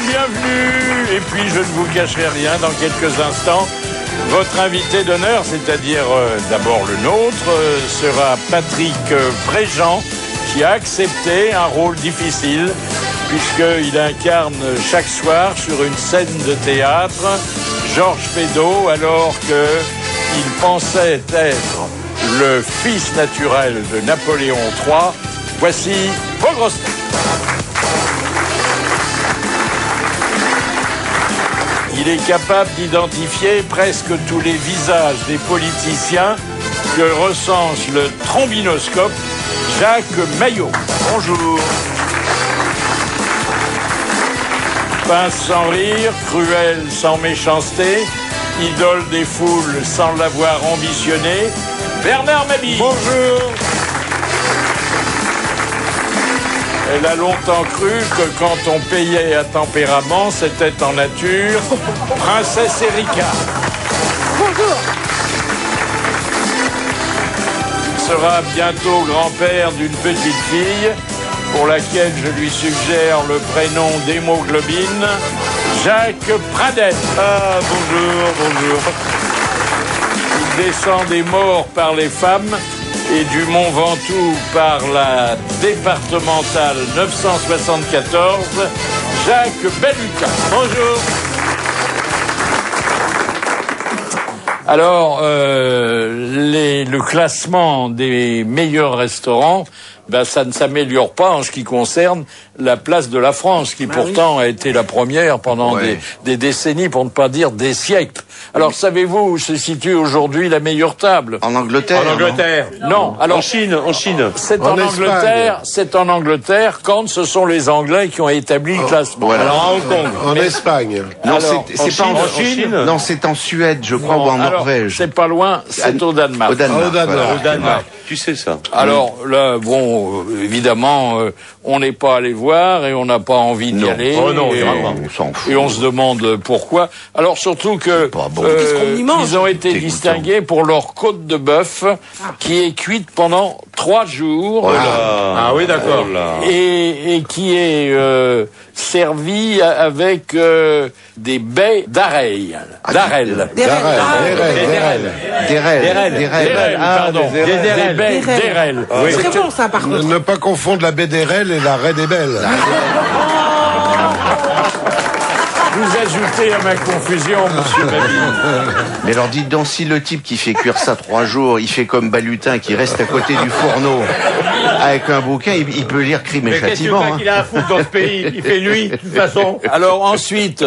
bienvenue. Et puis, je ne vous cacherai rien, dans quelques instants, votre invité d'honneur, c'est-à-dire d'abord le nôtre, sera Patrick Préjean, qui a accepté un rôle difficile, puisqu'il incarne chaque soir sur une scène de théâtre Georges Feydeau, alors qu'il pensait être le fils naturel de Napoléon III. Voici vos grosses têtes. Il est capable d'identifier presque tous les visages des politiciens que recense le trombinoscope Jacques Maillot. Bonjour. Pince sans rire, cruel sans méchanceté, idole des foules sans l'avoir ambitionné, Bernard Mabille. Bonjour. Elle a longtemps cru que quand on payait à tempérament, c'était en nature. Princesse Erika. Bonjour. Sera bientôt grand-père d'une petite fille pour laquelle je lui suggère le prénom d'hémoglobine, Jacques Pradel. Ah, bonjour. Il descend des morts par les femmes et du Mont Ventoux par la départementale 974, Jacques Bellutin. Bonjour. Alors, le classement des meilleurs restaurants, ça ne s'améliore pas en ce qui concerne la place de la France, qui pourtant a été la première pendant des décennies, pour ne pas dire des siècles. Alors, savez-vous où se situe aujourd'hui la meilleure table? En Angleterre. En Angleterre. Non. Alors, en Chine. C'est en Angleterre. C'est en Angleterre quand ce sont les Anglais qui ont établi le classement. Voilà. Alors à Hong Kong. En Espagne. Non, Alors, c'est pas en Chine. Non, c'est en Suède, je crois, ou en Norvège. C'est pas loin, c'est au Danemark. Au Danemark. Au Danemark. Tu sais ça. Alors là, bon, évidemment, on n'est pas allé voir et on n'a pas envie d'y aller. Oh non, et on se demande pourquoi. Alors surtout que Qu'est-ce qu'on y mange? ils ont été distingués pour leur côte de bœuf qui est cuite pendant 3 jours. Ah oui, d'accord. Et qui est servi avec des baies d'arrêle. D'arel. Des baies d'érel. C'est très bon ça par contre. Ne pas confondre la baie des Rels et la raie des Belles. Vous ajoutez à ma confusion, monsieur Mabille. Mais alors dites donc, si le type qui fait cuire ça 3 jours, il fait comme Balutin qui reste à côté du fourneau avec un bouquin, il peut lire Crime et Mais qu'est-ce que tu Châtiment. crois qu'il a à foutre dans ce pays? Il fait nuit, de toute façon. Alors ensuite,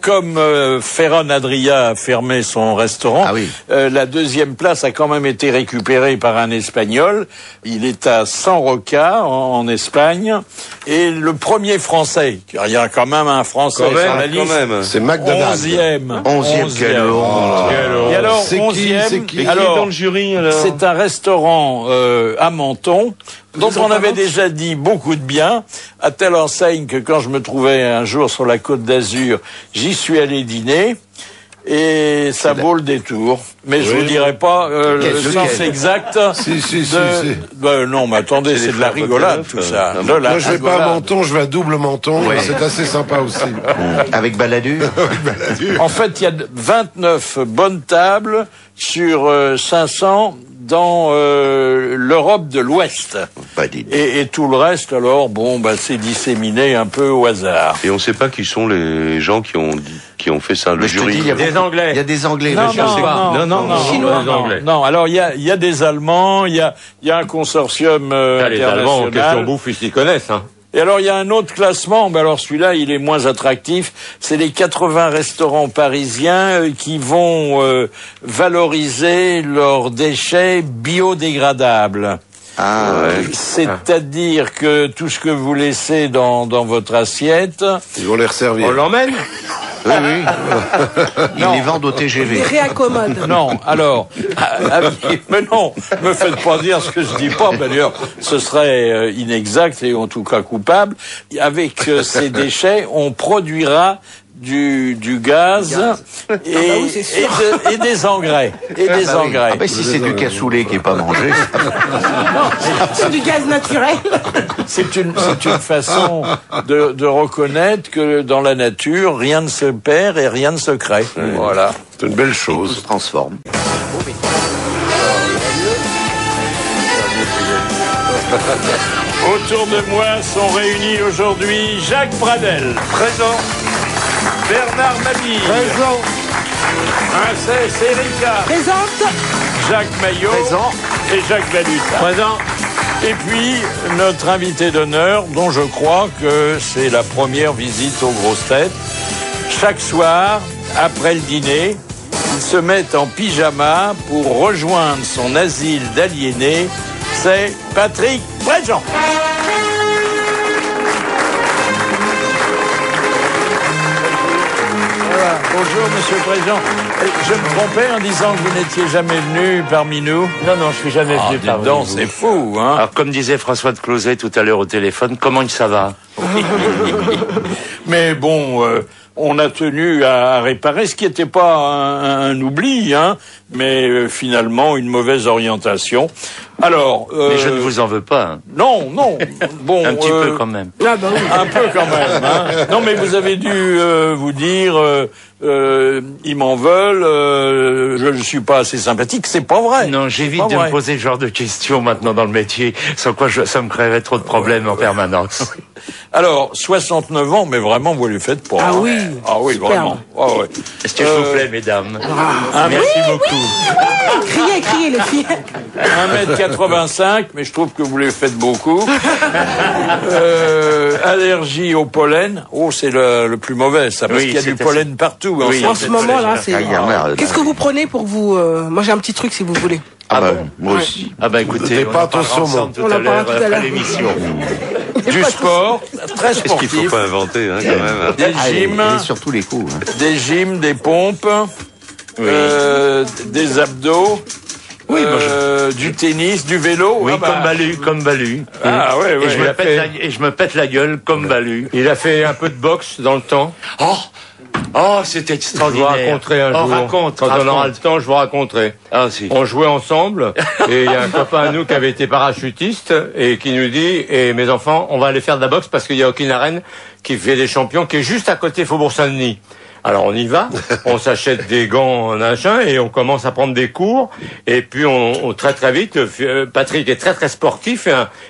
comme Ferran Adria a fermé son restaurant, la deuxième place a quand même été récupérée par un Espagnol. Il est à San Roca, en Espagne. Et le premier Français, car il y a quand même un Français sur la liste, C'est McDonald's. 11e, quelle honte. Et alors, C'est qui 11e, C'est qui alors, dans le jury, alors? c'est un restaurant à Menton, dont on avait déjà dit beaucoup de bien, à telle enseigne que quand je me trouvais un jour sur la Côte d'Azur, j'y suis allé dîner. Et ça vaut le détour. Mais je vous dirai pas le sens exact. Non, mais attendez, c'est de la rigolade, tout ça. Moi, je vais pas à Menton, je vais à Double Menton. C'est assez sympa aussi. Avec Balladur. En fait, il y a 29 bonnes tables sur 500 dans l'Europe de l'Ouest. Et tout le reste, alors, c'est disséminé un peu au hasard. Et on ne sait pas qui sont les gens qui ont fait ça, le jury. Il y a Des Anglais. Il y a des Anglais. Non, alors il y a des Allemands, il y a un consortium Les Allemands, en question international. bouffe, ils s'y connaissent, hein. Et alors, il y a un autre classement, mais alors celui-là, il est moins attractif. C'est les 80 restaurants parisiens qui vont valoriser leurs déchets biodégradables. C'est-à-dire que tout ce que vous laissez dans votre assiette... Ils vont les resservir. On l'emmène? Oui. Ils les vendent au TGV. Des réaccommodes. Non, alors, mais non, me faites pas dire ce que je dis pas, d'ailleurs, ce serait inexact et en tout cas coupable. Avec ces déchets, on produira du gaz, et, oui, c'est sûr. et des engrais. Et des Ah oui. engrais. Ah bah, si c'est du cassoulet qui est pas mangé, C'est du gaz naturel. C'est une façon de reconnaître que dans la nature, rien ne se perd et rien ne se crée. Voilà. C'est une belle tout chose. se transforme. Autour de moi sont réunis aujourd'hui Jacques Pradel, présent, Bernard Mabille, Présent. Princesse Erika, Présente. Jacques Maillot Présent. et Jacques Balutin. Présent. Et puis, notre invité d'honneur, dont je crois que c'est la première visite aux grosses têtes. Chaque soir, après le dîner, il se met en pyjama pour rejoindre son asile d'aliénés. C'est Patrick Préjean. Voilà. Bonjour, monsieur Préjean. Je me trompais en disant que vous n'étiez jamais venu parmi nous. Non, non, je suis jamais Ah, venu dis parmi donc, vous. c'est fou, hein. Alors, comme disait François de Closet tout à l'heure au téléphone, comment ça va? Mais bon, on a tenu à réparer, ce qui n'était pas un oubli, hein, mais finalement une mauvaise orientation. Alors, Mais je ne vous en veux pas. Hein. non, bon, Un petit peu quand même. Ah bah oui. un peu quand même. Hein. Non, mais vous avez dû vous dire, ils m'en veulent, je ne suis pas assez sympathique. C'est pas vrai. Non, j'évite Pas de vrai. me poser ce genre de questions maintenant dans le métier, sans quoi ça me créerait trop de problèmes en permanence. Alors, 69 ans, mais vraiment, vous les faites pas. Ah hein. oui. Ah oui, Superbe. vraiment. Ah ouais. Est-ce que je vous plais, mesdames? Merci beaucoup. Criez, les filles. 1m85, mais je trouve que vous les faites beaucoup. Allergie au pollen. Oh, c'est le plus mauvais, ça, parce Oui, qu'il y a c'est du pollen partout. Oui. En ce moment là, c'est. Ah, il y a merde. Qu'est-ce que vous prenez pour vous Moi j'ai un petit truc si vous voulez. Ah bah, bon moi aussi. Ah bah écoutez, Des on en pâtes au parlera saumon. ensemble tout On en à l'heure parlera tout à après l'heure. l'émission. Du sport, très Est-ce qu'il sportif. faut pas inventer, hein, quand même? Des Ah, gyms, et sur tous les coups. Hein. des gyms, des pompes, des abdos, Oui, moi, du tennis, du vélo. Oui, Ah bah. comme Balu. Ah ouais, ouais. Et je me pète la gueule comme Balu. Il a fait un peu de boxe dans le temps. C'était Je vous extraordinaire. raconterai un jour. Raconte, Quand on aura le raconte. temps, je vous raconterai. Ah, si. On jouait ensemble et il y a un copain à nous qui avait été parachutiste et qui nous dit, et mes enfants, on va aller faire de la boxe parce qu'il y a aucune arène qui fait des champions qui est juste à côté Faubourg Saint-Denis. Alors on y va, on s'achète des gants machin et on commence à prendre des cours et puis on très très vite, Patrick est très très sportif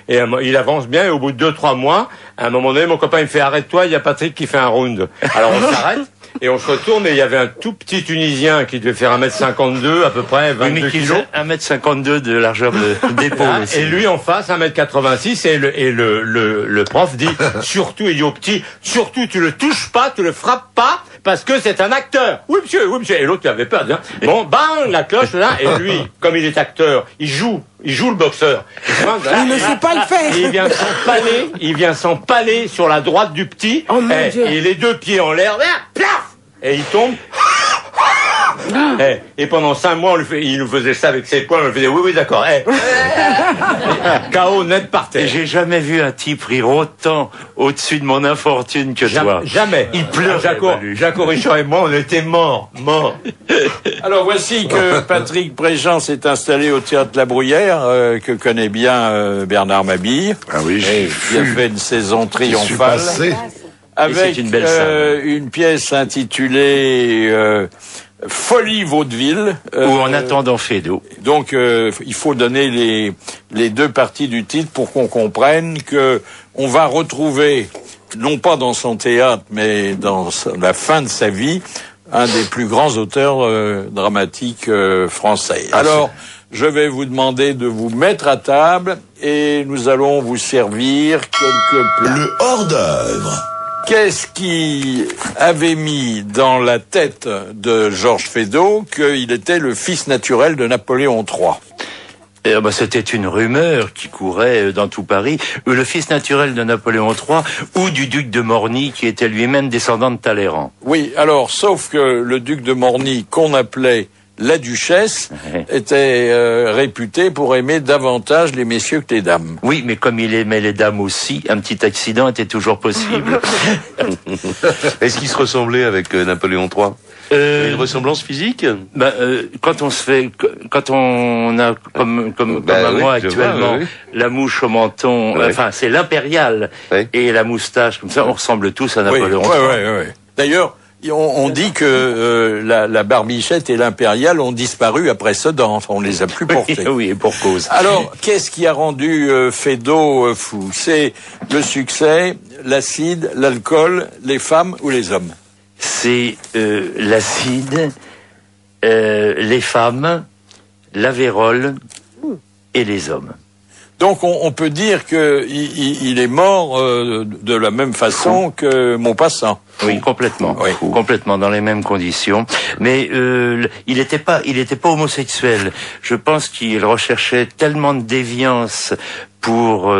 et il avance bien et au bout de 2-3 mois, à un moment donné mon copain il me fait arrête-toi, il y a Patrick qui fait un round. Alors on s'arrête. Et on se retourne et il y avait un tout petit Tunisien qui devait faire 1m52 à peu près, 22 kilos. 1m52 de largeur d'épaule Ah, aussi. et lui en face 1m86 et le prof dit surtout il dit au petit surtout tu le touches pas, tu le frappes pas parce que c'est un acteur. Oui monsieur. Et l'autre il avait peur. Hein. Bon bang la cloche là et lui comme il est acteur, il joue le boxeur. Il ne sait pas le faire. Et il vient s'empaler sur la droite du petit Oh, mon Dieu. et les deux pieds en l'air, plaf et il tombe. Et pendant 5 mois, il nous faisait ça avec ses poings, on lui faisait oui, d'accord. KO net par Et terre. j'ai jamais vu un type rire autant au-dessus de mon infortune que toi. Jamais. Il pleurait, Balu. Jacques Richard et moi, on était morts. Alors voici que Patrick Préjean s'est installé au Théâtre La Bruyère, que connaît bien Bernard Mabille. Ah oui, Et qui a fait une saison j'y suis triomphale. passé. Avec c'est une belle salle. une pièce intitulée Folie Vaudeville. Ou en attendant Fédo. Donc il faut donner les deux parties du titre pour qu'on comprenne que on va retrouver, non pas dans son théâtre, mais dans la fin de sa vie, un des plus grands auteurs dramatiques français. Alors, je vais vous demander de vous mettre à table et nous allons vous servir quelques plats. Le hors-d'œuvre. Qu'est-ce qui avait mis dans la tête de Georges Feydeau qu'il était le fils naturel de Napoléon III? C'était une rumeur qui courait dans tout Paris. Le fils naturel de Napoléon III ou du duc de Morny qui était lui-même descendant de Talleyrand. Oui, alors, sauf que le duc de Morny, qu'on appelait la duchesse était réputée pour aimer davantage les messieurs que les dames. Oui, mais comme il aimait les dames aussi, un petit accident était toujours possible. Est-ce qu'il se ressemblait avec Napoléon III? Une ressemblance physique? Quand on a comme à moi actuellement, la mouche au menton, enfin c'est l'impérial et la moustache comme ça, on ressemble tous à Napoléon III. D'ailleurs, on dit que la barbichette et l'impérial ont disparu après Sedan. Enfin, on les a plus portés. Oui, et pour cause. Alors, qu'est-ce qui a rendu Feydeau fou? C'est le succès, l'acide, l'alcool, les femmes ou les hommes? C'est l'acide, les femmes, la vérole et les hommes. Donc on peut dire que il est mort de la même façon que Maupassant. Oui, complètement, complètement dans les mêmes conditions. Mais il n'était pas homosexuel. Je pense qu'il recherchait tellement de déviance pour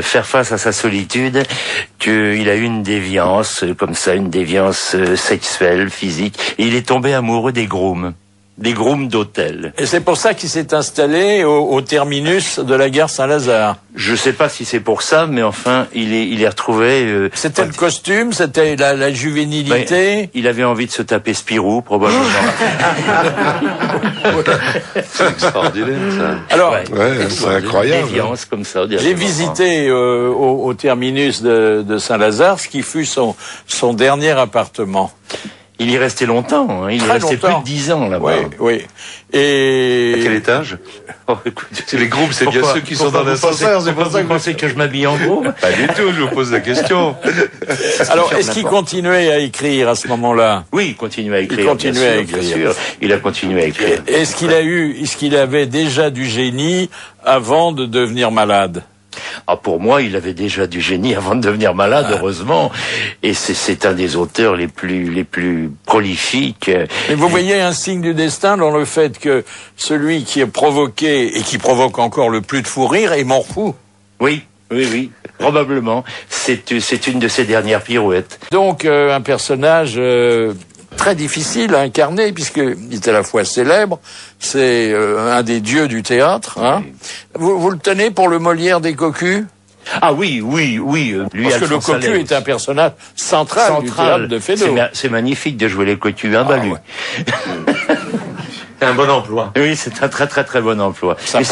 faire face à sa solitude qu'il a eu une déviance comme ça, une déviance sexuelle, physique. Et il est tombé amoureux des grooms d'hôtel. Et c'est pour ça qu'il s'est installé au terminus de la gare Saint-Lazare. Je sais pas si c'est pour ça, mais enfin, il est retrouvé... c'était le costume, c'était la juvénilité. Il avait envie de se taper Spirou, probablement. C'est extraordinaire, ça. Alors, c'est incroyable. Déviance comme ça. J'ai visité au terminus de Saint-Lazare, ce qui fut son dernier appartement. Il y restait longtemps, hein. Il y restait plus de 10 ans là-bas. Oui. Et... À quel étage? C'est les groupes, c'est bien ceux qui sont dans l'ascenseur. C'est pour ça que vous pensez que je m'habille en groupe? Pas du tout, je vous pose la question. Alors, est-ce qu'il continuait à écrire à ce moment-là? Oui, il continuait à écrire. Il continuait à écrire. Bien sûr. Il a continué à écrire. Est-ce qu'il avait déjà du génie avant de devenir malade? Ah, pour moi, il avait déjà du génie avant de devenir malade, heureusement. Et c'est un des auteurs les plus prolifiques. Mais vous voyez un signe du destin dans le fait que celui qui est provoqué et qui provoque encore le plus de fou rire est mort fou. Oui, probablement. C'est une de ses dernières pirouettes. Donc, un personnage très difficile à incarner puisqu'il est à la fois célèbre, c'est un des dieux du théâtre. Hein. Vous le tenez pour le Molière des cocus? Ah oui. Lui, parce que le cocu est un personnage central du théâtre de Feydeau. C'est magnifique de jouer les cocus, hein, Balu. C'est un bon emploi. Oui, c'est un très très très bon emploi. Mais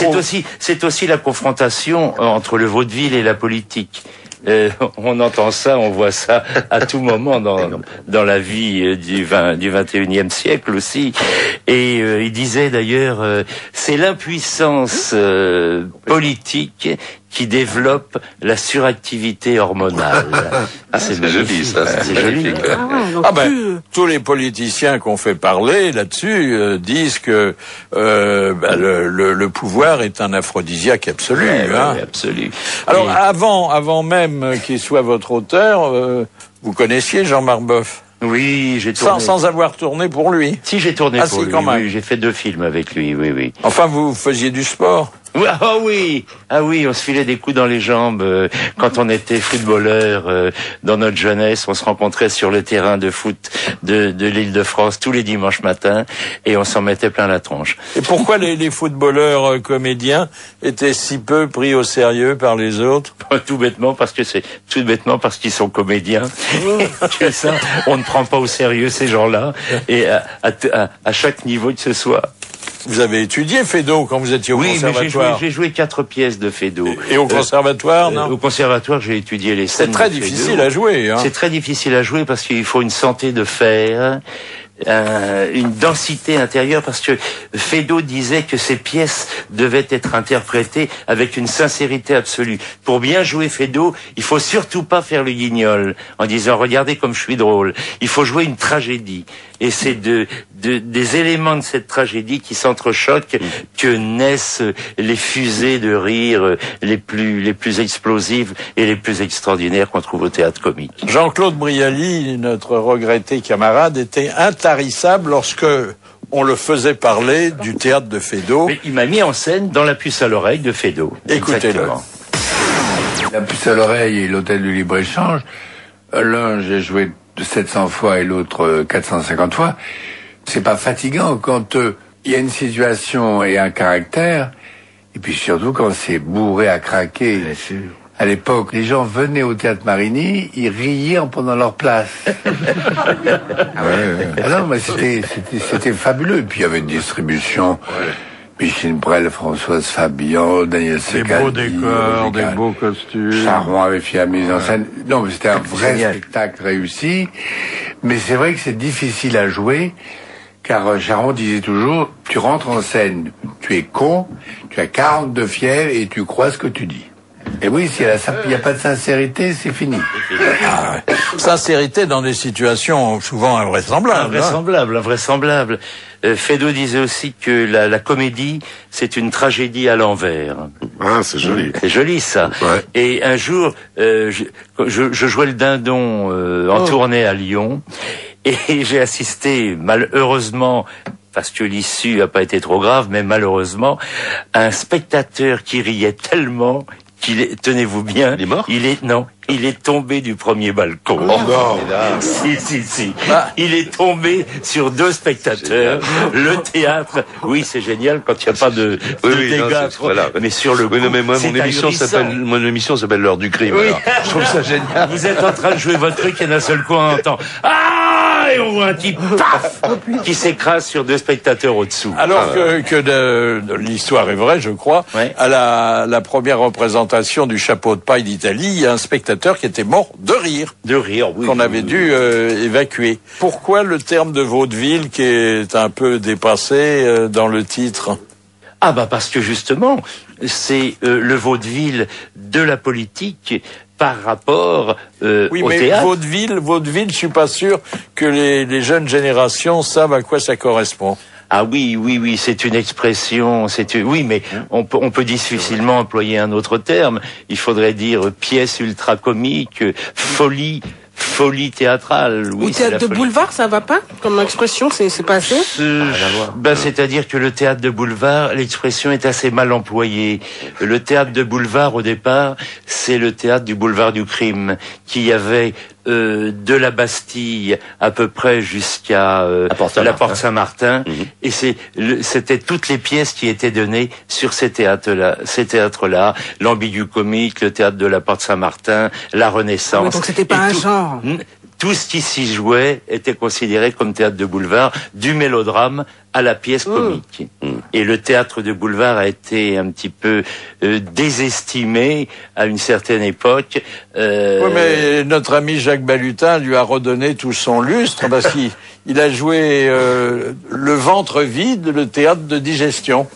c'est aussi la confrontation entre le vaudeville et la politique. On entend ça, on voit ça à tout moment dans la vie du 21e siècle aussi. Et il disait d'ailleurs, c'est l'impuissance politique qui développe la suractivité hormonale. C'est joli, ça. C'est joli. Tous les politiciens qu'on fait parler là-dessus disent que le pouvoir est un aphrodisiaque absolu. Oui, absolu. Alors avant même qu'il soit votre auteur, vous connaissiez Jean Marbeuf? Oui, j'ai tourné. Sans avoir tourné pour lui? Si, j'ai tourné pour lui. Quand même. Oui, j'ai fait 2 films avec lui, oui. Enfin, vous faisiez du sport? Ah oui, on se filait des coups dans les jambes quand on était footballeur dans notre jeunesse. On se rencontrait sur le terrain de foot de l'Île-de-France tous les dimanches matins et on s'en mettait plein la tronche. Et pourquoi les footballeurs comédiens étaient si peu pris au sérieux par les autres? Tout bêtement parce qu'ils sont comédiens. C'est ça. On ne prend pas au sérieux ces gens-là et à chaque niveau que ce soit. Vous avez étudié Feydeau quand vous étiez au conservatoire? Oui, mais j'ai joué 4 pièces de Feydeau. Et au conservatoire, non? Au conservatoire, j'ai étudié les scènes. C'est très difficile à jouer, hein. C'est très difficile à jouer parce qu'il faut une santé de fer, une densité intérieure, parce que Feydeau disait que ces pièces devaient être interprétées avec une sincérité absolue. Pour bien jouer Feydeau, il faut surtout pas faire le guignol en disant regardez comme je suis drôle. Il faut jouer une tragédie. Et c'est des éléments de cette tragédie qui s'entrechoquent que naissent les fusées de rire les plus explosives et les plus extraordinaires qu'on trouve au théâtre comique. Jean-Claude Brialy, notre regretté camarade, était intarissable lorsque on le faisait parler du théâtre de Feydeau. Mais il m'a mis en scène dans La puce à l'oreille de Feydeau. Écoutez-le. La puce à l'oreille et l'hôtel du libre-échange, l'un j'ai joué 700 fois et l'autre 450 fois. C'est pas fatigant quand il y a une situation et un caractère, et puis surtout quand c'est bourré à craquer. Bien sûr. À l'époque, les gens venaient au Théâtre Marigny, ils riaient en prenant leur place. Ah non, mais c'était fabuleux. Et puis il y avait une distribution. Micheline Brel, Françoise Fabian, Daniel Secaldi. Des beaux décors, des beaux costumes. Charon avait fait la mise en scène. Non, mais c'était un vrai spectacle réussi. Mais c'est vrai que c'est difficile à jouer, car Charon disait toujours, tu rentres en scène, tu es con, tu as 42 fièvres et tu crois ce que tu dis. Et oui, s'il n'y a pas de sincérité, c'est fini. Sincérité dans des situations souvent invraisemblables. Invraisemblable. Feydeau disait aussi que la comédie, c'est une tragédie à l'envers. Ah, c'est joli. C'est joli, ça. Ouais. Et un jour, je jouais le dindon en tournée à Lyon, et j'ai assisté, malheureusement, parce que l'issue n'a pas été trop grave, mais malheureusement, à un spectateur qui riait tellement tenez-vous bien. Il est mort? Il est tombé du premier balcon. Oh non. Si. Il est tombé sur 2 spectateurs. Le théâtre, oui, c'est génial quand il n'y a pas de dégâts. Mais sur le coup, oui, non, mais moi, mon émission s'appelle L'heure du crime. Oui. Alors, je trouve ça génial. Vous êtes en train de jouer votre truc et d'un seul coup, on entend et on voit un type, paf, qui s'écrase sur 2 spectateurs au-dessous. Alors que l'histoire est vraie, je crois, ouais. À la première représentation du Chapeau de paille d'Italie, il y a un spectateur qui était mort de rire. De rire, oui. Qu'on avait dû évacuer. Pourquoi le terme de vaudeville qui est un peu dépassé dans le titre? Ah bah parce que justement, c'est le vaudeville de la politique par rapport oui, au mais théâtre. vaudeville, je suis pas sûr que les jeunes générations savent à quoi ça correspond. Ah oui, c'est une expression, oui, mais on peut difficilement employer un autre terme. Il faudrait dire pièce ultra comique, folie théâtrale. Oui, ou théâtre de boulevard, ça va pas? Comme expression, c'est pas assez? C'est-à-dire que le théâtre de boulevard, l'expression est assez mal employée. Le théâtre de boulevard, au départ, c'est le théâtre du boulevard du crime, qui avait de la Bastille à peu près jusqu'à la Porte Saint-Martin, et c'était toutes les pièces qui étaient données sur ces théâtres-là, l'Ambigu comique, le théâtre de la Porte Saint-Martin, la Renaissance. Oui, donc c'était pas un genre. Tout ce qui s'y jouait était considéré comme théâtre de boulevard, du mélodrame à la pièce comique. Et le théâtre de boulevard a été un petit peu désestimé à une certaine époque. Oui, mais notre ami Jacques Balutin lui a redonné tout son lustre parce qu'il a joué le ventre vide, le théâtre de digestion.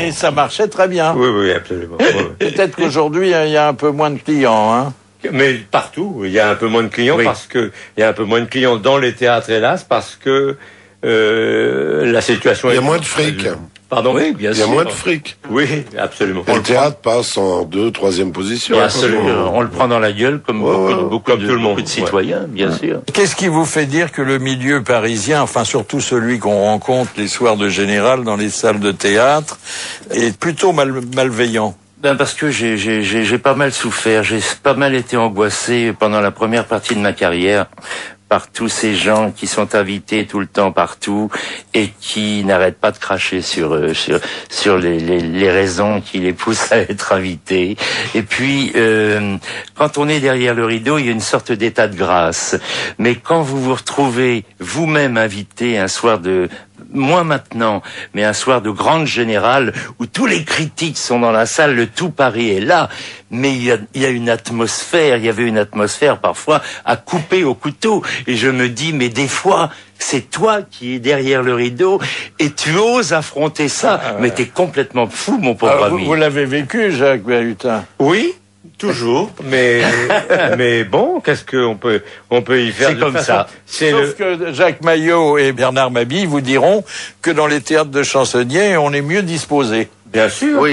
Et ça marchait très bien. Oui, absolument. Peut-être qu'aujourd'hui, il y a un peu moins de clients, hein. Mais partout, il y a un peu moins de clients parce que il y a un peu moins de clients dans les théâtres, hélas, parce que la situation. Il y a moins de fric. Pardon. Oui, bien sûr. Il y a moins de fric. Oui, absolument. Et le théâtre passe en 2e, 3e position. Absolument. On le prend dans la gueule comme beaucoup de citoyens, bien sûr. Qu'est-ce qui vous fait dire que le milieu parisien, enfin surtout celui qu'on rencontre les soirs de Général dans les salles de théâtre, est plutôt malveillant? Parce que j'ai pas mal souffert, j'ai pas mal été angoissé pendant la première partie de ma carrière par tous ces gens qui sont invités tout le temps partout et qui n'arrêtent pas de cracher sur les raisons qui les poussent à être invités. Et puis quand on est derrière le rideau, il y a une sorte d'état de grâce. Mais quand vous vous retrouvez vous-même invité un soir moins maintenant, mais un soir de grande générale où tous les critiques sont dans la salle, le tout Paris est là, mais il y a une atmosphère, il y avait une atmosphère parfois à couper au couteau, et je me dis, mais des fois, c'est toi qui es derrière le rideau, et tu oses affronter ça, mais t'es complètement fou, mon pauvre ami. Vous l'avez vécu, Jacques Balutin? Oui. Toujours, mais bon, qu'est-ce qu'on peut y faire? C'est comme ça. Sauf que Jacques Maillot et Bernard Mabille vous diront que dans les théâtres de chansonniers, on est mieux disposé. Bien sûr, oui,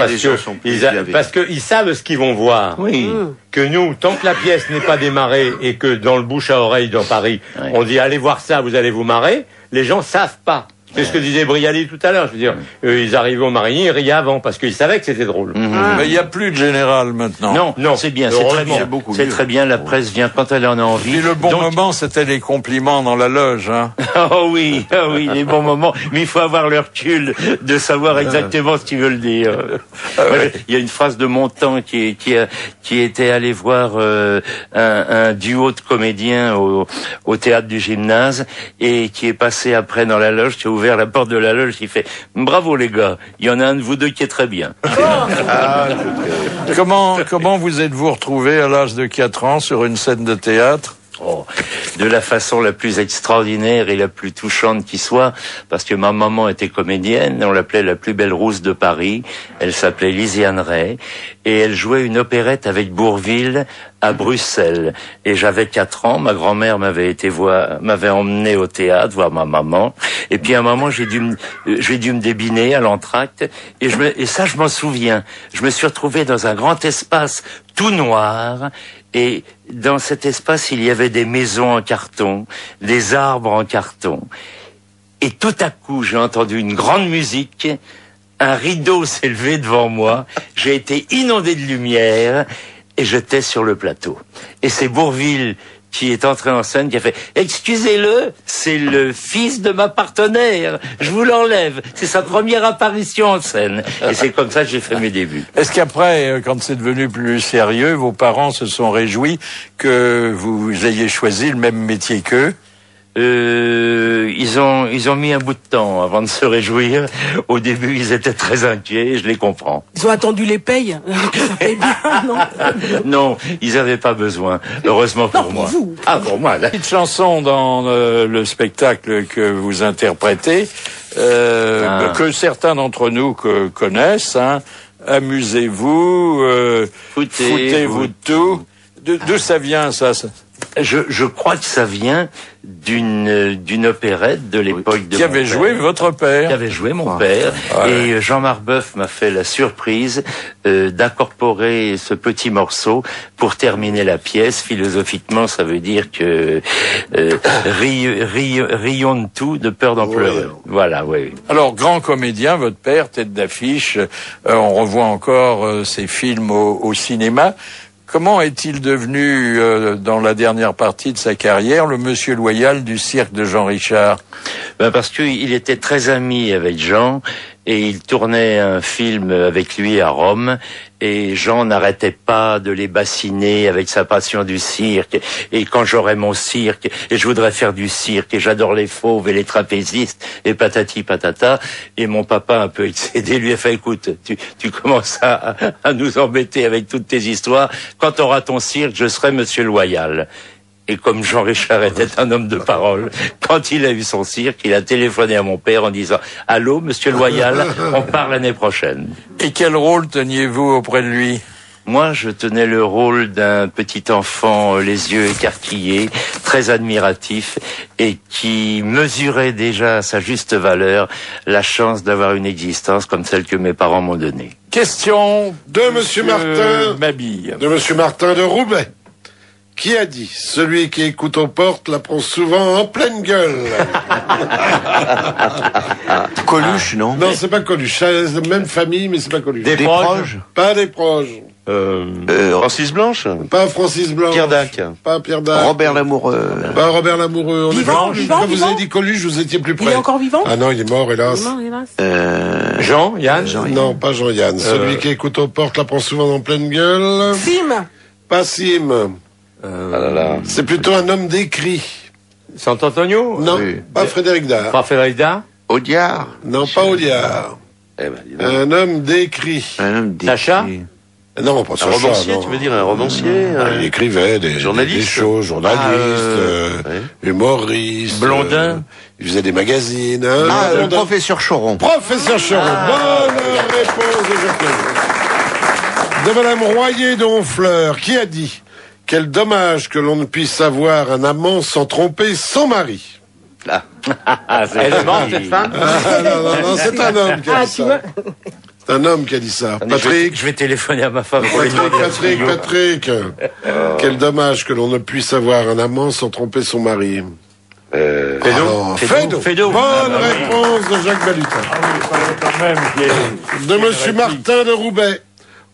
parce qu'ils savent ce qu'ils vont voir. Oui. Que nous, tant que la pièce n'est pas démarrée et que dans le bouche à oreille dans Paris, on dit allez voir ça, vous allez vous marrer, les gens savent pas. C'est ce que disait Brialy tout à l'heure. Je veux dire, ils arrivaient au Marigny, ils riaient avant parce qu'ils savaient que c'était drôle. Mais il n'y a plus de général maintenant. Non, c'est bien, c'est très bien. C'est très bien, la presse vient quand elle en a envie. Et le bon moment, c'était les compliments dans la loge. Hein. Oh oui, les bons moments. Mais il faut avoir le recul de savoir exactement ce qu'ils veulent dire. Il y a une phrase de Montand qui était allé voir un duo de comédiens au théâtre du Gymnase et qui est passé après dans la loge, qui a ouvert la porte de la loge, qui fait « Bravo les gars, il y en a un de vous deux qui est très bien. » Comment vous êtes-vous retrouvé à l'âge de 4 ans sur une scène de théâtre? De la façon la plus extraordinaire et la plus touchante qui soit, parce que ma maman était comédienne, on l'appelait la plus belle rousse de Paris, elle s'appelait Lisiane Ray, et elle jouait une opérette avec Bourvil à Bruxelles. Et j'avais 4 ans, ma grand-mère m'avait emmené au théâtre voir ma maman, et puis à un moment j'ai dû me débiner à l'entracte, et ça je m'en souviens. Je me suis retrouvé dans un grand espace tout noir, et dans cet espace, il y avait des maisons en carton, des arbres en carton. Et tout à coup, j'ai entendu une grande musique, un rideau s'est levé devant moi, j'ai été inondé de lumière, et j'étais sur le plateau. Et c'est Bourvil qui est entré en scène, qui a fait « Excusez-le, c'est le fils de ma partenaire, je vous l'enlève, c'est sa première apparition en scène. » Et c'est comme ça que j'ai fait mes débuts. Est-ce qu'après, quand c'est devenu plus sérieux, vos parents se sont réjouis que vous ayez choisi le même métier qu'eux? Ils ont mis un bout de temps avant de se réjouir. Au début, ils étaient très inquiets, je les comprends. Ils ont attendu les payes. Ça paye bien, non? Non, ils avaient pas besoin. Heureusement pour moi. Vous. Ah, pour moi. Là. Petite chanson dans le spectacle que vous interprétez, que certains d'entre nous connaissent. Hein. Amusez-vous, foutez-vous de tout. D'où ça vient, ça? Je crois que ça vient d'une opérette de l'époque de qui avait joué votre père. Qui avait joué mon père. Ouais. Et Jean Marbeuf m'a fait la surprise d'incorporer ce petit morceau pour terminer la pièce. Philosophiquement, ça veut dire que rions de tout, de peur d'en pleurer. Voilà, oui. Alors, grand comédien, votre père, tête d'affiche, on revoit encore ses films au cinéma. Comment est-il devenu, dans la dernière partie de sa carrière, le monsieur loyal du cirque de Jean Richard? Parce qu'il était très ami avec Jean et il tournait un film avec lui à Rome et Jean n'arrêtait pas de les bassiner avec sa passion du cirque. Et quand j'aurai mon cirque et je voudrais faire du cirque et j'adore les fauves et les trapézistes et patati patata, et mon papa un peu excédé lui a fait écoute, tu commences à nous embêter avec toutes tes histoires. Quand tu auras ton cirque, je serai monsieur loyal. Et comme Jean Richard était un homme de parole, quand il a eu son cirque, il a téléphoné à mon père en disant « Allô, monsieur Loyal, on part l'année prochaine. » Et quel rôle teniez-vous auprès de lui? Moi, je tenais le rôle d'un petit enfant, les yeux écarquillés, très admiratif, et qui mesurait déjà à sa juste valeur la chance d'avoir une existence comme celle que mes parents m'ont donnée. Question de Monsieur Martin, Mabille. De Monsieur Martin de Roubaix. Qui a dit « Celui qui écoute aux portes la prend souvent en pleine gueule ». Coluche, non? Non, c'est pas Coluche. C'est la même famille, mais c'est pas Coluche. Des proches? Pas des proches. Francis Blanche? Pas Francis Blanche. Pierre Dac? Pas Pierre Dac. Robert Lamoureux? Pas Robert Lamoureux. Vivant, Quand vous avez dit Coluche, vous étiez plus près. Il est encore vivant? Ah non, il est mort, hélas. Jean-Yann? Non, pas Jean-Yann. Celui qui écoute aux portes la prend souvent en pleine gueule. Sim. Pas Sim. C'est plutôt un homme d'écrit. Sant'Antonio? Non, pas Frédéric Dard. Pas Frédéric Dard? Audiard? Non, pas Audiard. Un homme d'écrit. Sacha? Non, pas Un Sacha. romancier, non. tu veux dire un romancier? Il écrivait des choses, journaliste, humoriste. Blondin? Il faisait des magazines. Le professeur Choron. Professeur Choron. Bonne réponse de Jacques. De Madame Royer de Honfleur, qui a dit « Quel dommage que l'on ne puisse avoir un amant sans tromper son mari ». Elle est morte, cette femme? Non, c'est un homme qui a dit ça. C'est un homme qui a dit ça. Patrick. Je vais téléphoner à ma femme pour lui demander. Patrick. Quel dommage que l'on ne puisse avoir un amant sans tromper son mari. Fédo. Bonne réponse de Jacques Balutin. Quand même, De Monsieur Martin de Roubaix.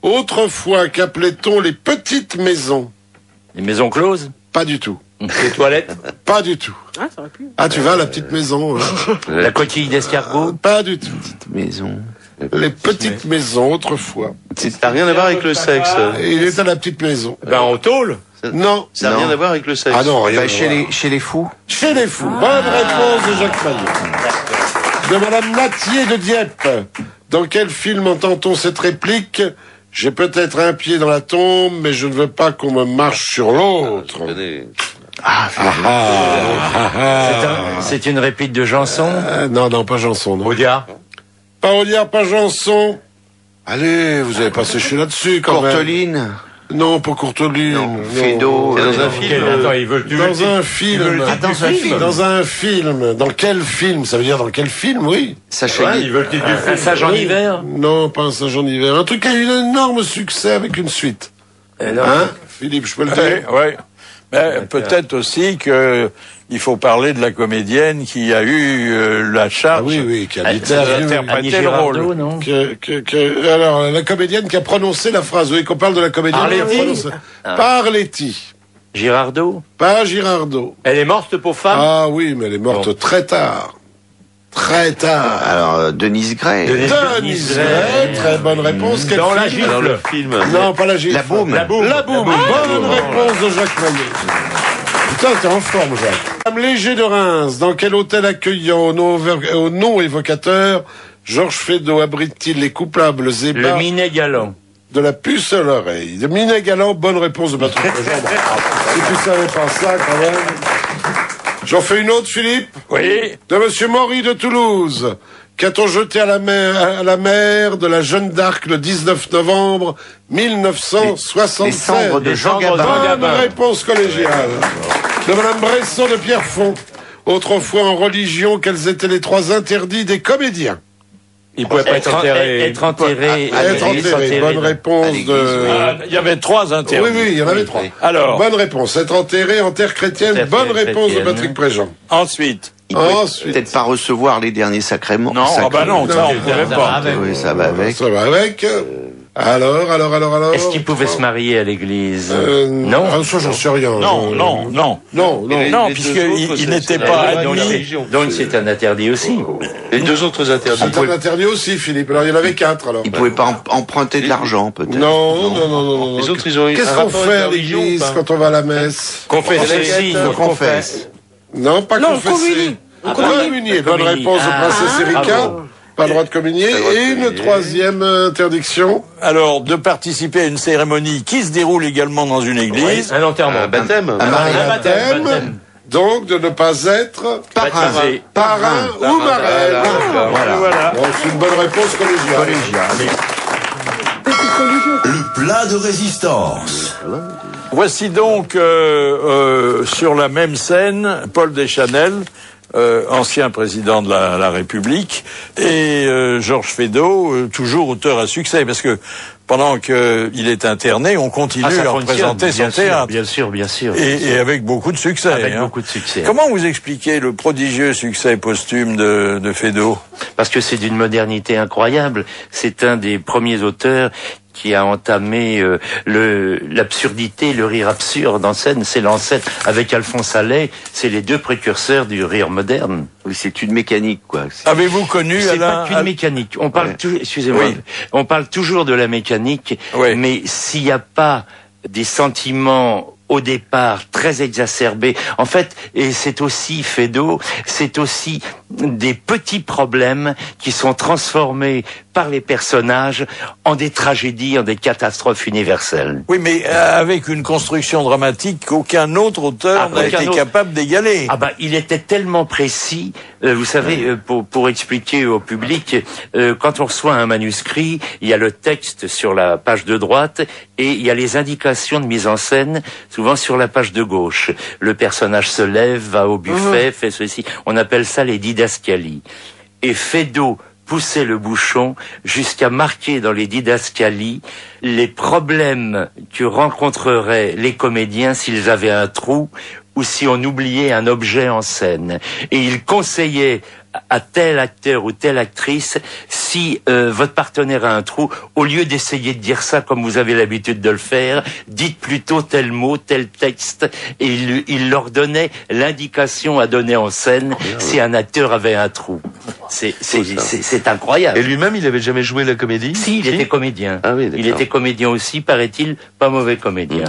Autrefois, qu'appelait-on les petites maisons? Les maisons closes? Pas du tout. Les toilettes? Pas du tout. Ah, ça aurait pu. Ah, tu vas à la petite maison, hein. La coquille d'escargot? Pas du tout. Maison. Les petites maisons, autrefois. Ça n'a rien à voir avec le sexe. Il est à la petite maison. Ben, en tôle? Non. Ça n'a rien à voir avec le sexe. Ah non, rien. Bah, chez les fous. Chez les fous. Bonne réponse de Jacques Maillet. De Madame Mathieu de Dieppe. Dans quel film entend-on cette réplique? J'ai peut-être un pied dans la tombe, mais je ne veux pas qu'on me marche sur l'autre. C'est une réplique de Janson? Non, pas Janson, non. Audiard? Pas Audiard, pas Janson. Allez, vous avez pas séché là-dessus, quand même. Courteline. Non, pas Courteline. Non, Fédo. C'est dans un film. Attends, il veut Dans un film. Dans un film. Dans quel film? Ça veut dire dans quel film, oui. Sacha il veut le titre du film. Un sage en hiver? Non, pas un Saint-Jean d'hiver. Un truc qui a eu un énorme succès avec une suite. Non. Hein, Philippe, je peux le dire? Oui. Mais peut-être aussi que il faut parler de la comédienne qui a eu la charge qui a l'interview. d'interpréter le rôle. Non? Alors, la comédienne qui a prononcé la phrase. Oui, qu'on parle de la comédienne qui a prononcé. Parletti. Girardot? Pas Girardot. Elle est morte, cette pauvre femme? Ah oui, mais elle est morte très tard. Très tard. Alors, Denise Gray. Denise Gray, très bonne réponse. Quel Dans la film? gifle. Dans le film. Non, pas la gifle. La Boum. La boum. La Boum. Bonne réponse de Jacques Maillet. Putain, t'es en forme, Jacques. Madame Léger de Reims, dans quel hôtel accueillant au nom évocateur, Georges Feydeau abrite-t-il les coupables Le ébats Minet Galant. de la puce à l'oreille? De Minet Galant, bonne réponse de Patrick Préjean. Si tu savais pas ça, quand même. J'en fais une autre, Philippe? Oui. De Monsieur Maury de Toulouse. Qu'a-t-on jeté à la mer de la Jeanne d'Arc le 19 novembre 1976? Les cendres de Jean Gabin. Bonne réponse collégiale. De Madame Bresson de Pierrefonds. Autrefois en religion, quels étaient les 3 interdits des comédiens? Il pouvait pas être enterré. Être enterré. Être enterré. Bonne réponse de... Il y avait 3 interdits. Oui, il y en avait 3. Alors, Bonne réponse. Être enterré en terre chrétienne. Terre Bonne réponse de chrétienne. Patrick Préjean. ensuite. Il pouvait Ensuite. peut-être pas recevoir les derniers sacrements. Non, ah bah non, ça on pouvait pas. Oui, ça va avec. Ça va avec. Alors. Est-ce qu'il pouvait se marier à l'église? Non. Ah, ça, j'en sais rien. Non. Non, puisqu'il n'était pas admis. Donc c'est un interdit aussi. Les 2 autres interdits. C'est un interdit aussi, Philippe. Alors, il y en avait 4, alors. Il pouvait pas emprunter de l'argent, peut-être. Non. Les autres, ils ont eu Qu'est-ce un qu'on rapport fait avec à la religion, l'église ou pas quand on va à la messe? Confesser. On confesse. Non, pas Non, confesser. Communier. Bonne réponse de Princesse Erika. Pas le droit de communier. Et une 3e interdiction. Alors, de participer à une cérémonie qui se déroule également dans une église. Un enterrement. Un baptême. Un baptême. Donc, de ne pas être parrain ou marraine. Voilà. Bon, c'est une bonne réponse collégiale. Le plat de résistance. Voici donc sur la même scène Paul Deschanel, ancien président de la République, et Georges Feydeau, toujours auteur à succès, parce que pendant qu'il est interné, on continue à représenter son théâtre. Bien sûr. Et avec beaucoup de succès. Avec beaucoup de succès. Comment vous expliquez le prodigieux succès posthume de Feydeau? Parce que c'est d'une modernité incroyable. C'est un des premiers auteurs qui a entamé l'absurdité, le rire absurde en scène. C'est l'ancêtre avec Alphonse Allais. C'est les 2 précurseurs du rire moderne. Oui, c'est une mécanique, quoi. Avez-vous connu C'est Alain pas qu'une mécanique. On parle excusez-moi. Oui. On parle toujours de la mécanique, Oui. mais s'il n'y a pas des sentiments au départ très exacerbés, en fait, et c'est aussi Feydeau, c'est aussi des petits problèmes qui sont transformés par les personnages en des tragédies, en des catastrophes universelles. Oui, mais avec une construction dramatique qu'aucun autre auteur n'a été capable d'égaler. Ah bah, il était tellement précis. Vous savez, pour expliquer au public, quand on reçoit un manuscrit, il y a le texte sur la page de droite et il y a les indications de mise en scène, souvent sur la page de gauche. Le personnage se lève, va au buffet, fait ceci. On appelle ça les didascalies. Et Feydeau poussait le bouchon jusqu'à marquer dans les didascalies les problèmes que rencontreraient les comédiens s'ils avaient un trou ou ou si on oubliait un objet en scène. Et il conseillait à tel acteur ou telle actrice, si votre partenaire a un trou, au lieu d'essayer de dire ça comme vous avez l'habitude de le faire, dites plutôt tel mot, tel texte, et il leur donnait l'indication à donner en scène si un acteur avait un trou. C'est incroyable. Et lui-même, il avait jamais joué la comédie? Si, il était comédien. Ah oui, il était comédien aussi, paraît-il, pas mauvais comédien.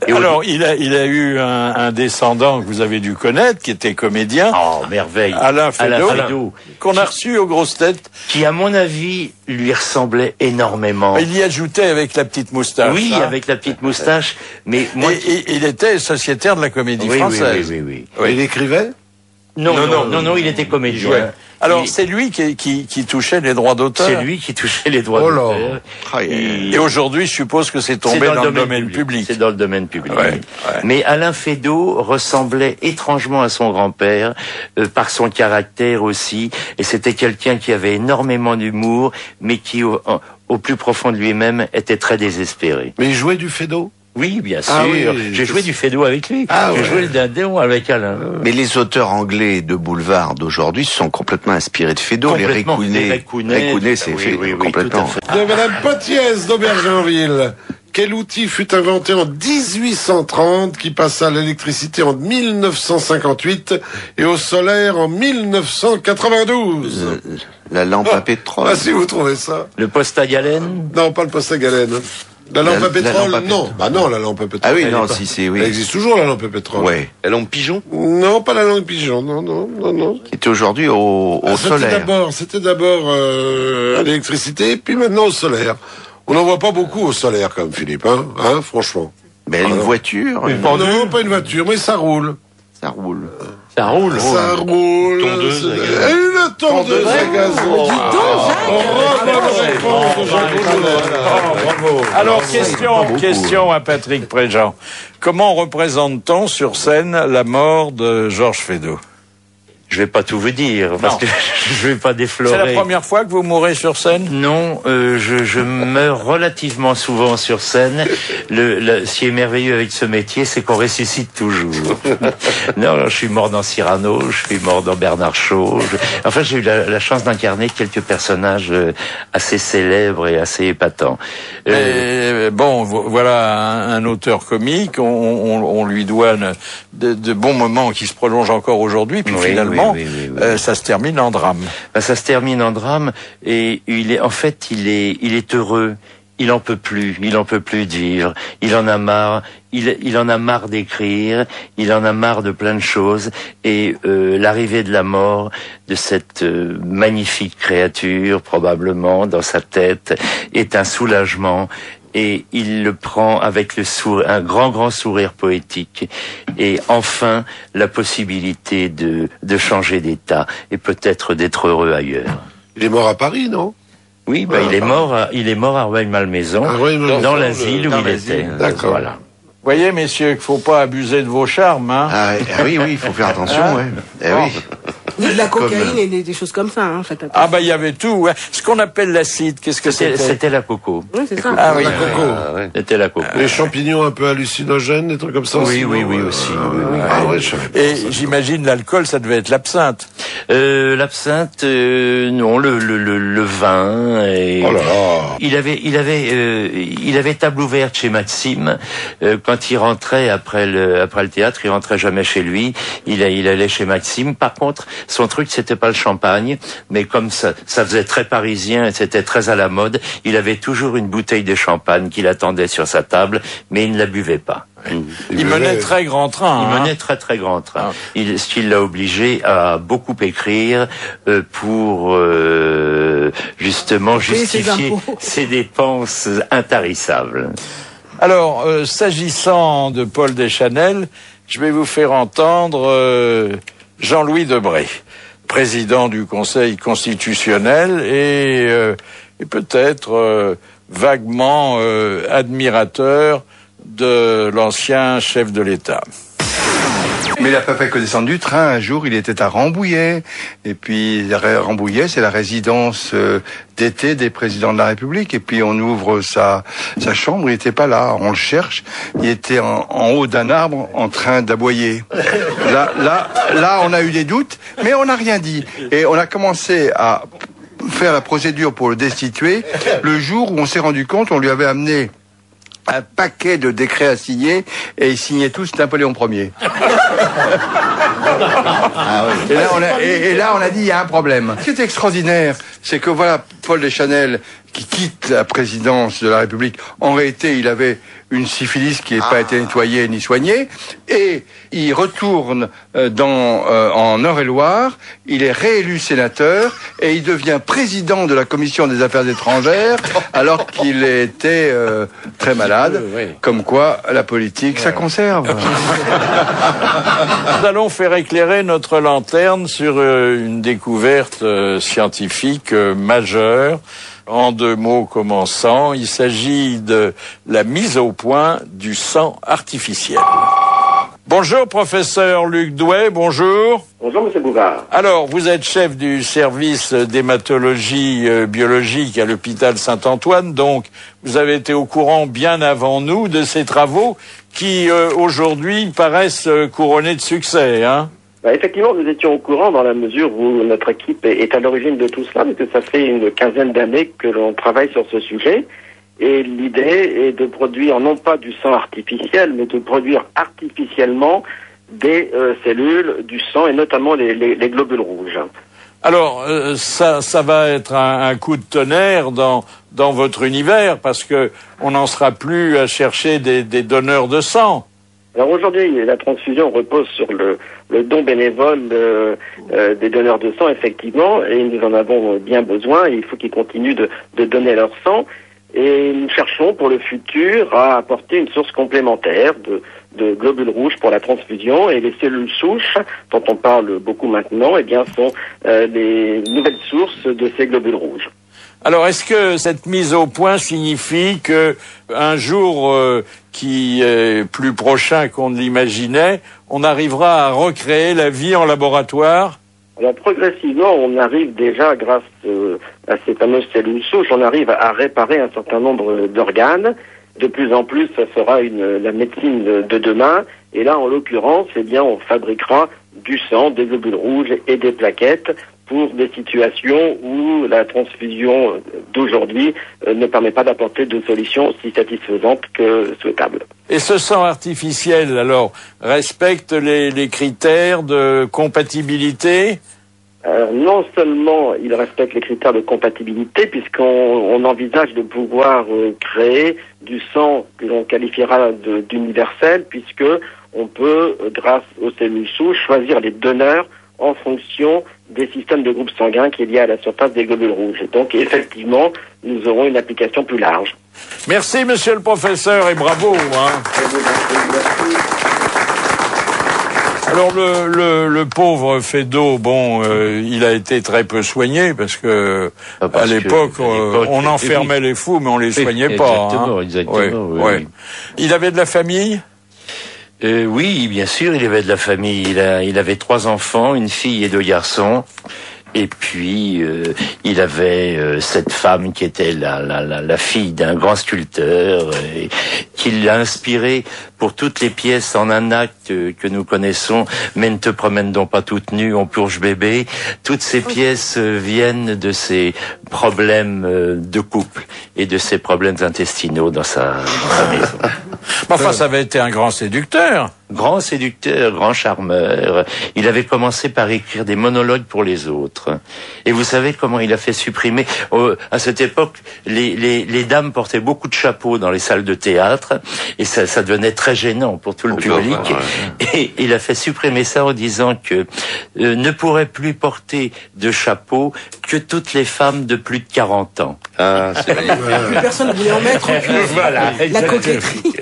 Et alors, il a eu un descendant que vous avez dû connaître, qui était comédien. Oh, merveille. Alain Fédot, qu'on a reçu aux grosses têtes. Qui, à mon avis, lui ressemblait énormément. Il y ajoutait avec la petite moustache. Oui, avec la petite moustache. Mais moi, il était sociétaire de la Comédie Française. Oui. Il écrivait? Non, il était comédien. Alors, c'est lui qui touchait les droits d'auteur. C'est lui qui touchait les droits d'auteur. Et aujourd'hui, je suppose que c'est tombé dans le domaine public. C'est dans le domaine public. Ouais. Mais Alain Fédot ressemblait étrangement à son grand-père, par son caractère aussi. Et c'était quelqu'un qui avait énormément d'humour, mais qui, au plus profond de lui-même, était très désespéré. Mais il jouait du Fédot? Oui, bien sûr. Ah oui, j'ai joué du Fédot avec lui. J'ai joué le dindon avec Alain. Mais les auteurs anglais de boulevard d'aujourd'hui sont complètement inspirés de Fédot. Les Récounet, c'est fait complètement. De Madame Potiès d'Aubergenville. Quel outil fut inventé en 1830 qui passa à l'électricité en 1958 et au solaire en 1992? La lampe à pétrole. Ah, si vous trouvez ça. Le poste à galène? Non, pas le poste à galène. La lampe à pétrole, non. Bah non, la lampe à pétrole. Ah oui, non, si c'est, oui. Elle existe toujours, la lampe à pétrole. Ouais. La lampe pigeon? Non, pas la lampe pigeon, non. Qui était aujourd'hui au solaire. C'était d'abord à l'électricité, puis maintenant au solaire. On n'en voit pas beaucoup au solaire, comme Philippe, hein, franchement. Mais une voiture? Non, pas une voiture, mais ça roule. Ça roule. Ça roule. Ça roule. Tondeuse à gaz. Une tondeuse à gaz. Bravo. Alors, question à Patrick Préjean. Comment représente-t-on sur scène la mort de Georges Fédot? Je vais pas tout vous dire, parce que je vais pas déflorer. C'est la première fois que vous mourrez sur scène? Non, je meurs relativement souvent sur scène. Ce qui est merveilleux avec ce métier, c'est qu'on ressuscite toujours. Non, je suis mort dans Cyrano, je suis mort dans Bernard Shaw. Enfin, j'ai eu la chance d'incarner quelques personnages assez célèbres et assez épatants. Bon, voilà un auteur comique, on lui doit de bons moments qui se prolongent encore aujourd'hui, puis finalement, ça se termine en drame. Ça se termine en drame, et il est heureux. Il en peut plus de vivre. Il en a marre. Il en a marre d'écrire. Il en a marre de plein de choses. Et l'arrivée de la mort de cette magnifique créature, probablement dans sa tête, est un soulagement. Et il le prend avec un grand sourire poétique, et enfin la possibilité de changer d'état et peut-être d'être heureux ailleurs. Il est mort à Paris, non? Oui, il est mort à Rueil-Malmaison, dans l'asile où il était. D'accord. Voilà. Vous voyez, messieurs, qu'il ne faut pas abuser de vos charmes, hein. Oui, il faut faire attention, ouais. Oui. Il y a de la cocaïne et des choses comme ça, hein, faites attention. Ah il y avait tout. Ouais. Ce qu'on appelle l'acide, qu'est-ce que c'était? C'était la coco. Oui, c'est ça. Ah oui, la coco. C'était la coco. Les champignons un peu hallucinogènes, des trucs comme ça. Oui, aussi. Ah ouais, je savais pas. Et j'imagine l'alcool, ça devait être l'absinthe. L'absinthe, non, le vin. Et Oh là là. Il avait table ouverte chez Maxime. Quand il rentrait après le théâtre, il rentrait jamais chez lui. Il allait chez Maxime. Par contre, son truc, c'était pas le champagne, mais comme ça faisait très parisien et c'était très à la mode, il avait toujours une bouteille de champagne qu'il attendait sur sa table, mais il ne la buvait pas. Il menait très grand train. Il menait très grand train. Ce qui l'a obligé à beaucoup écrire pour justement justifier ses dépenses intarissables. Alors, s'agissant de Paul Deschanel, je vais vous faire entendre Jean-Louis Debré, président du Conseil constitutionnel et peut-être vaguement admirateur de l'ancien chef de l'État. Mais il n'a pas fait que descendre du train. Un jour, il était à Rambouillet. Et puis, Rambouillet, c'est la résidence d'été des présidents de la République. Et puis, on ouvre sa chambre. Il n'était pas là. On le cherche. Il était en haut d'un arbre en train d'aboyer. Là, on a eu des doutes, mais on n'a rien dit. Et on a commencé à faire la procédure pour le destituer le jour où on s'est rendu compte, on lui avait amené un paquet de décrets à signer et ils signaient tous Napoléon Ier. Et là, on a dit, il y a un problème. Ce qui est extraordinaire, c'est que voilà, Paul Deschanel, qui quitte la présidence de la République, en réalité, il avait une syphilis qui n'a pas été nettoyée ni soignée, et il retourne en Eure-et-Loire, il est réélu sénateur, et il devient président de la Commission des Affaires étrangères, alors qu'il était très malade, comme quoi la politique, ça conserve. Nous allons faire éclairer notre lanterne sur une découverte scientifique majeure. En 2 mots commençant, il s'agit de la mise au point du sang artificiel. Bonjour professeur Luc Douai, bonjour. Bonjour monsieur Bouvard. Alors, vous êtes chef du service d'hématologie biologique à l'hôpital Saint-Antoine, donc vous avez été au courant bien avant nous de ces travaux qui aujourd'hui paraissent couronnés de succès, hein? Effectivement, nous étions au courant dans la mesure où notre équipe est à l'origine de tout cela, parce que ça fait une quinzaine d'années que l'on travaille sur ce sujet. Et l'idée est de produire non pas du sang artificiel, mais de produire artificiellement des cellules du sang, et notamment les globules rouges. Alors, ça va être un coup de tonnerre dans votre univers, parce que on n'en sera plus à chercher des donneurs de sang. Alors aujourd'hui, la transfusion repose sur le don bénévole des donneurs de sang, effectivement, et nous en avons bien besoin. Il faut qu'ils continuent de donner leur sang. Et nous cherchons pour le futur à apporter une source complémentaire de globules rouges pour la transfusion, et les cellules souches, dont on parle beaucoup maintenant, eh bien, sont les nouvelles sources de ces globules rouges. Alors, est-ce que cette mise au point signifie que un jour qui est plus prochain qu'on ne l'imaginait, on arrivera à recréer la vie en laboratoire? Alors progressivement, on arrive déjà, grâce à ces fameuses cellules souches, on arrive à réparer un certain nombre d'organes. De plus en plus, ça sera la médecine de demain. Et là, en l'occurrence, eh bien, on fabriquera du sang, des globules rouges et des plaquettes pour des situations où la transfusion d'aujourd'hui ne permet pas d'apporter de solution si satisfaisante que souhaitable. Et ce sang artificiel, alors, respecte les critères de compatibilité? Non seulement il respecte les critères de compatibilité, puisqu'on envisage de pouvoir créer du sang que l'on qualifiera d'universel, puisque on peut, grâce aux cellules souches, choisir les donneurs en fonction des systèmes de groupes sanguins qu'il y a à la surface des globules rouges. Donc effectivement, nous aurons une application plus large. Merci monsieur le professeur et bravo. Hein. Alors le pauvre Fédot, bon, il a été très peu soigné parce que à l'époque, on enfermait les fous, mais on les soignait pas. Exactement. Oui. Il avait de la famille? Oui, bien sûr, il avait de la famille. Il avait 3 enfants, une fille et 2 garçons. Et puis, il avait cette femme qui était la fille d'un grand sculpteur, qui l'a inspiré pour toutes les pièces en un acte que nous connaissons. Mais ne te promène donc pas toute nue, on purge bébé. Toutes ces pièces viennent de ses problèmes de couple et de ses problèmes intestinaux dans sa maison. Enfin, ça avait été un grand séducteur. Grand séducteur, grand charmeur. Il avait commencé par écrire des monologues pour les autres. Et vous savez comment il a fait supprimer... à cette époque, les dames portaient beaucoup de chapeaux dans les salles de théâtre, et ça devenait très gênant pour tout le public. Et il a fait supprimer ça en disant que ne pourraient plus porter de chapeau que toutes les femmes de plus de 40 ans. Ah, c'est Plus personne ne voulait en mettre. Voilà, la coquetterie.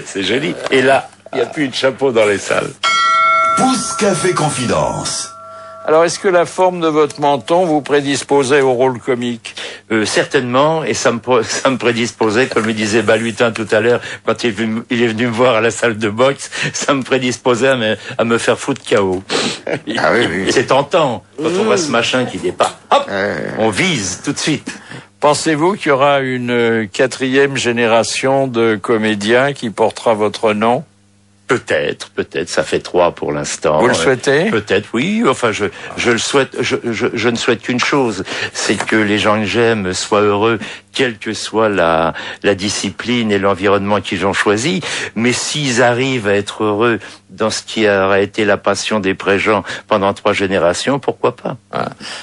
C'est joli. Et là, il n'y a plus de chapeau dans les salles. Pousse Café Confidence. Alors, est-ce que la forme de votre menton vous prédisposait au rôle comique? certainement, et ça me prédisposait, comme le disait Balutin tout à l'heure, quand il est venu me voir à la salle de boxe, ça me prédisposait à me faire foutre KO. Ah oui. C'est tentant, quand on voit ce machin qui dépasse, hop, on vise tout de suite. Pensez-vous qu'il y aura une 4e génération de comédiens qui portera votre nom? Peut-être, ça fait 3 pour l'instant. Vous le souhaitez? Peut-être, oui. Enfin, je le souhaite. Je ne souhaite qu'une chose, c'est que les gens que j'aime soient heureux, quelle que soit la discipline et l'environnement qu'ils ont choisi. Mais s'ils arrivent à être heureux dans ce qui aura été la passion des Préjean pendant 3 générations, pourquoi pas?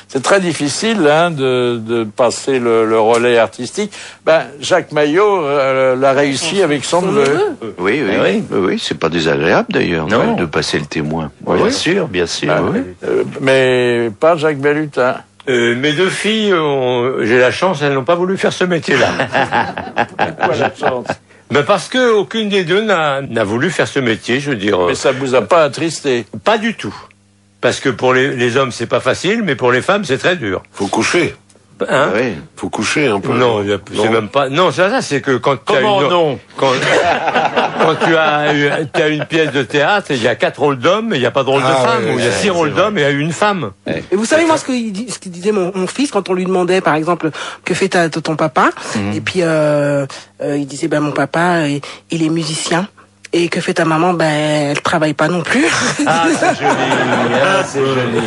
C'est très difficile de passer le relais artistique. Jacques Maillot l'a réussi avec son neveu. Oui, c'est pas désagréable d'ailleurs de passer le témoin. Bien sûr. Mais pas Jacques Balutin. Mes 2 filles, j'ai la chance, elles n'ont pas voulu faire ce métier-là. Pourquoi la chance? Parce que aucune des 2 n'a voulu faire ce métier, je veux dire. Mais ça vous a pas attristé? Pas du tout. Parce que pour les hommes, c'est pas facile, mais pour les femmes, c'est très dur. Faut coucher. Hein? Oui. Faut coucher un peu. Non, c'est même pas. Non, ça, c'est que quand tu as quand tu as une pièce de théâtre, il y a 4 rôles d'hommes, mais il n'y a pas de rôle de femme. Ou il y a 6 rôles d'hommes et il y a une femme. Et vous savez, moi, ce que disait mon fils quand on lui demandait, par exemple, que fait ton papa? Et puis, il disait, mon papa, il est musicien. Et que fait ta maman? Elle travaille pas non plus. Ah, c'est joli.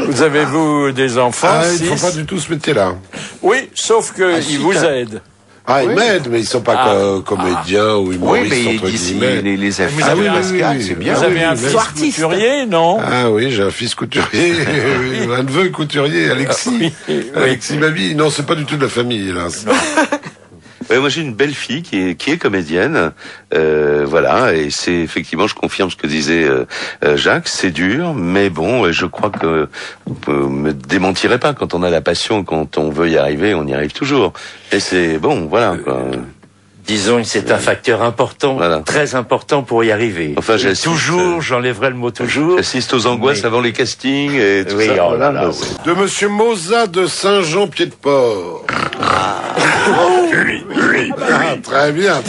Vous avez-vous des enfants? Ils font pas du tout ce métier-là. Oui, sauf que ils vous aident. Ils m'aident, mais ils sont pas comédiens ou humoristes, entre guillemets. Les affaires de Pascal, c'est bien. Vous avez un fils couturier, non? Ah oui, j'ai un fils couturier, un neveu couturier, Alexis. Alexis Babi. Non, c'est pas du tout de la famille, là. Moi j'ai une belle fille qui est comédienne, voilà, et c'est effectivement, je confirme ce que disait Jacques, c'est dur, mais bon, je crois que vous me démentirez pas, quand on a la passion, quand on veut y arriver, on y arrive toujours. Et c'est bon, voilà, quoi. Disons que c'est un facteur important, très important pour y arriver. Enfin, j'enlèverai le mot toujours. J'assiste aux angoisses avant les castings et tout ça. Oh là là, de Monsieur Moza de Saint-Jean-Pied-de-Port. Très bien.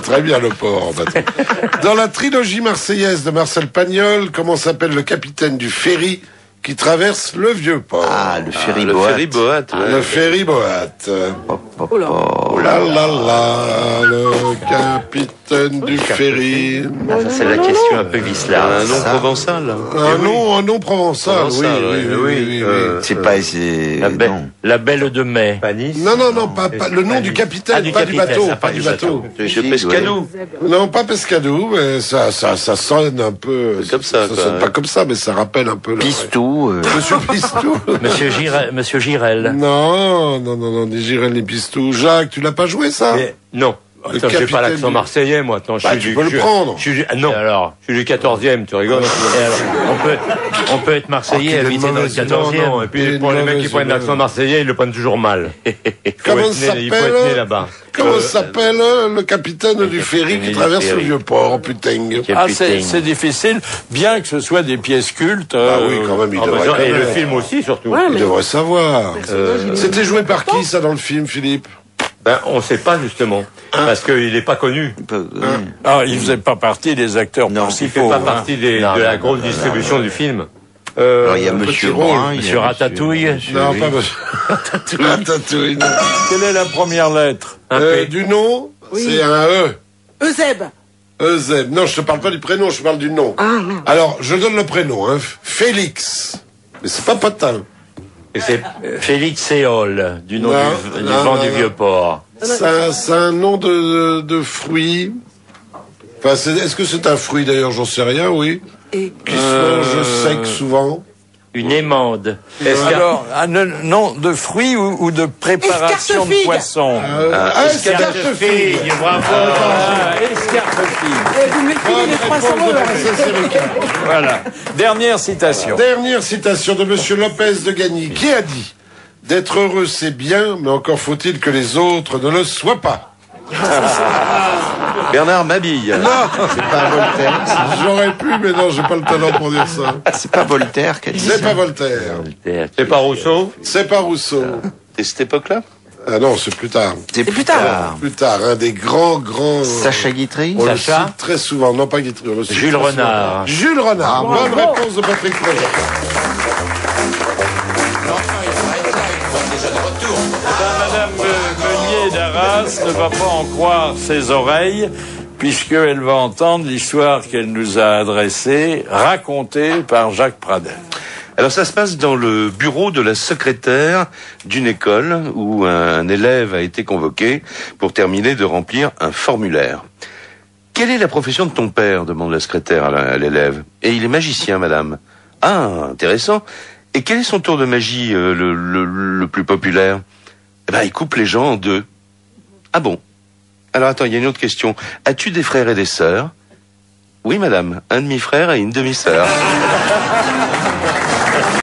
Très bien le port, en fait. Dans la trilogie marseillaise de Marcel Pagnol, comment s'appelle le capitaine du ferry qui traverse le Vieux-Port? Le ferry Boat. Le ferry Boat. Oh là. Oh là là là, le capitaine du ferry. C'est la question un peu vicelard. Un nom provençal. Un nom provençal, oui. C'est pas... La Belle de Mai. Non, pas le nom du capitaine, pas du bateau. Pas du bateau. Monsieur Pescadou. Non, pas Pescadou, mais ça sonne un peu... Comme ça, ça sonne pas comme ça, mais ça rappelle un peu... Pistou. Monsieur Pistou. Monsieur Girel. Non, ni Girel ni Pistou. Jacques, tu l'as pas joué, ça? Non. Attends, j'ai pas l'accent marseillais, moi. Attends, tu peux le prendre. Non. Alors, je suis du 14e, tu rigoles. On peut être marseillais, habiter dans le 14e. Non. Et puis, pour les mecs qui prennent l'accent marseillais, ils le prennent toujours mal. Comment Il faut être né là-bas. Comment s'appelle le capitaine du ferry qui traverse le Vieux-Port, putain? C'est difficile, bien que ce soit des pièces cultes. Oui, quand même, il devrait. Et le film aussi, surtout. Il devrait savoir. C'était joué par qui, ça, dans le film, Philippe? On ne sait pas, justement. Parce qu'il n'est pas connu. Il faisait pas partie des acteurs principaux. Il fait pas partie de la grosse distribution du film. Alors, il y a Monsieur Brun, Monsieur Ratatouille. Non, pas Monsieur Ratatouille. Quelle est la première lettre? Du nom, c'est un E. Euseb. Euseb. Non, je te parle pas du prénom, je te parle du nom. Alors, je donne le prénom, Félix. Mais c'est pas Potin. Et c'est Félix Séol, du nom du vent du Vieux-Port. C'est un nom de fruit. Enfin, est-ce que c'est un fruit d'ailleurs? J'en sais rien, oui. Qui se mange sec souvent. Une émande. Alors, non, de fruits ou de préparation de poisson? Escarpe-figue. Bravo. Escarpe-figue. Vous m'écrivez les 300 euros. Voilà. Dernière citation. Dernière citation de Monsieur Lopez de Gagny, qui a dit: d'être heureux, c'est bien, mais encore faut-il que les autres ne le soient pas. Bernard Mabille. Non, C'est pas Voltaire. j'aurais pu, mais non, j'ai pas le talent pour dire ça. C'est pas Voltaire qui a dit ça. C'est pas Voltaire. C'est pas Rousseau? C'est pas Rousseau. Et cette époque-là? Ah non, c'est plus tard. C'est plus tard. Plus tard, un des grands... Sacha Guitry. On le Sacha. cite très souvent. Non, pas Guitry. on le cite Jules très Renard. souvent. Jules Renard. Bonne réponse de Patrick Préjean. Madame Meunier d'Arras ne va pas en croire ses oreilles, puisqu'elle va entendre l'histoire qu'elle nous a adressée, racontée par Jacques Pradel. Alors ça se passe dans le bureau de la secrétaire d'une école où un élève a été convoqué pour terminer de remplir un formulaire. « Quelle est la profession de ton père ?» demande la secrétaire à l'élève. « Et il est magicien, madame. »« Ah, intéressant. Et quel est son tour de magie le plus populaire ?»« Eh ben, il coupe les gens en deux. »« Ah bon ? Alors attends, il y a une autre question. As-tu des frères et des sœurs ?»« Oui, madame. Un demi-frère et une demi-sœur. »